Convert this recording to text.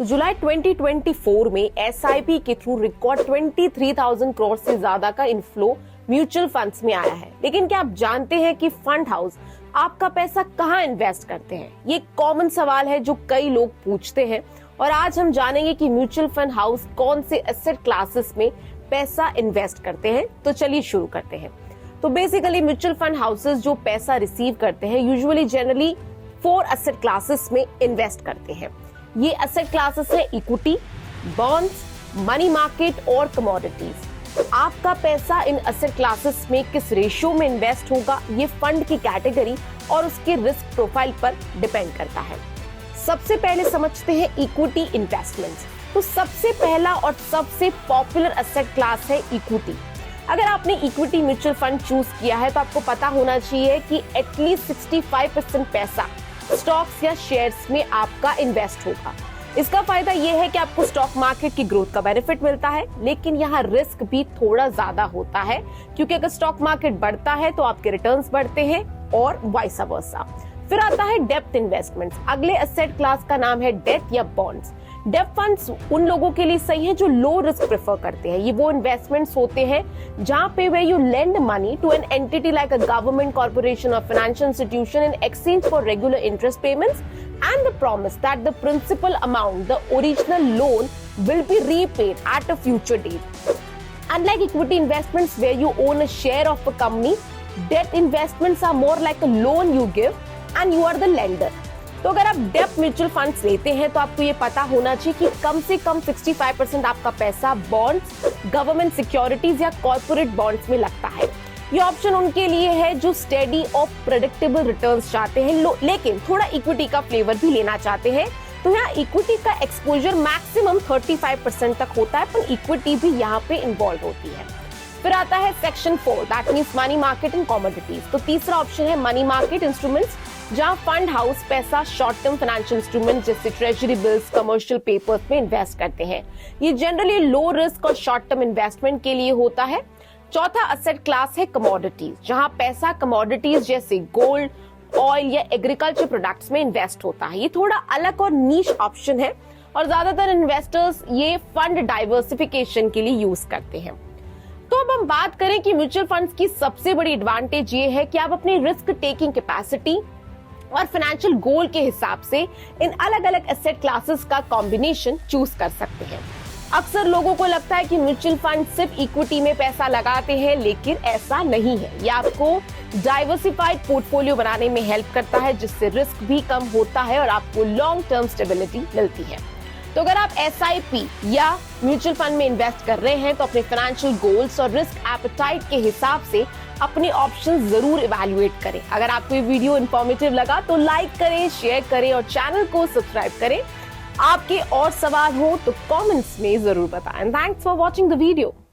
तो जुलाई 2024 में एसआईपी के थ्रू रिकॉर्ड 23,000 करोड़ से ज्यादा का इनफ्लो म्यूचुअल फंड्स में आया है। लेकिन क्या आप जानते हैं कि फंड हाउस आपका पैसा कहाँ इन्वेस्ट करते हैं? ये कॉमन सवाल है जो कई लोग पूछते हैं और आज हम जानेंगे कि म्यूचुअल फंड हाउस कौन से एसेट क्लासेस में पैसा इन्वेस्ट करते हैं। तो चलिए शुरू करते हैं। तो बेसिकली म्यूचुअल फंड हाउसेस जो पैसा रिसीव करते हैं यूजुअली जनरली 4 एसेट क्लासेस में इन्वेस्ट करते हैं। ये एसेट क्लासेस है इक्विटी, बॉन्ड्स, मनी मार्केट और कमोडिटीज। आपका पैसा इन एसेट क्लासेस में किस रेशियो में इन्वेस्ट होगा ये फंड की कैटेगरी और उसके रिस्क प्रोफाइल पर डिपेंड करता है। सबसे पहले समझते हैं इक्विटी इन्वेस्टमेंट्स। तो सबसे पहला और सबसे पॉपुलर एसेट क्लास है इक्विटी। अगर आपने इक्विटी म्यूचुअल फंड चूज किया है तो आपको पता होना चाहिए कि एटलीस्ट 65% पैसा स्टॉक्स या शेयर्स में आपका इन्वेस्ट होगा। इसका फायदा यह है कि आपको स्टॉक मार्केट की ग्रोथ का बेनिफिट मिलता है, लेकिन यहाँ रिस्क भी थोड़ा ज्यादा होता है क्योंकि अगर स्टॉक मार्केट बढ़ता है तो आपके रिटर्न्स बढ़ते हैं और वाइस वर्सा। फिर आता है डेप्थ इन्वेस्टमेंट्स। अगले एसेट क्लास का नाम है डेट या बॉन्ड्स। डेप्थ फंड्स उन लोगों के लिए सही है जो लो रिस्क प्रेफर करते हैं। ये वो इन्वेस्टमेंट्स होते हैं जहां पे where you lend money to an entity like a government, corporation और financial institution in exchange for regular interest payments and the promise that the principal amount the original loan will be repaid at a future date. Unlike equity investments where you own a share of a company, debt investments are more like a loan you give and you are the lender. तो अगर आप depth mutual funds लेते हैं तो आपको ये पता होना चाहिए कि कम से कम 65% आपका पैसा बॉन्ड्स, गवर्नमेंट सिक्योरिटीज या कॉर्पोरेट बॉन्ड्स में लगता है। ये ऑप्शन उनके लिए है जो स्टेडी और प्रेडिक्टेबल रिटर्न्स चाहते हैं लेकिन थोड़ा इक्विटी का फ्लेवर भी लेना चाहते हैं। तो यहाँ इक्विटी का एक्सपोजर मैक्सिमम 35% तक होता है, पर इक्विटी भी यहाँ पे इन्वॉल्व होती है। फिर आता है section 4, that means money market and commodities. तो तीसरा ऑप्शन है मनी मार्केट इंस्ट्रूमेंट्स, जहां फंड हाउस पैसा शॉर्ट टर्म फाइनेंशियल इंस्ट्रूमेंट जैसे ट्रेजरी बिल्स, कमर्शियल पेपर्स में इन्वेस्ट करते हैं। ये जनरली लो रिस्क और शॉर्ट टर्म इन्वेस्टमेंट के लिए होता है। चौथा एसेट क्लास है कमोडिटीज, जहां पैसा कमोडिटीज जैसे गोल्ड, ऑयल या एग्रीकल्चर प्रोडक्ट्स में इन्वेस्ट होता है। ये थोड़ा अलग और नीश ऑप्शन है और ज्यादातर इन्वेस्टर्स ये फंड डाइवर्सिफिकेशन के लिए यूज करते हैं। तो अब हम बात करें कि म्यूचुअल फंड्स की सबसे बड़ी एडवांटेज ये है कि आप अपनी रिस्क टेकिंग कैपेसिटी और फाइनेंशियल गोल के हिसाब से इन अलग अलग एसेट क्लासेस का कॉम्बिनेशन चूज कर सकते हैं। अक्सर लोगों को लगता है कि म्यूचुअल फंड सिर्फ इक्विटी में पैसा लगाते हैं, लेकिन ऐसा नहीं है। ये आपको डाइवर्सिफाइड पोर्टफोलियो बनाने में हेल्प करता है, जिससे रिस्क भी कम होता है और आपको लॉन्ग टर्म स्टेबिलिटी मिलती है। तो अगर आप एसआईपी या म्यूचुअल फंड में इन्वेस्ट कर रहे हैं तो अपने फाइनेंशियल गोल्स और रिस्क एपेटाइट के हिसाब से अपने ऑप्शंस जरूर इवैल्यूएट करें। अगर आपको ये वीडियो इंफॉर्मेटिव लगा तो लाइक करें, शेयर करें और चैनल को सब्सक्राइब करें। आपके और सवाल हो तो कमेंट्स में जरूर बताएं। Thanks for watching the video.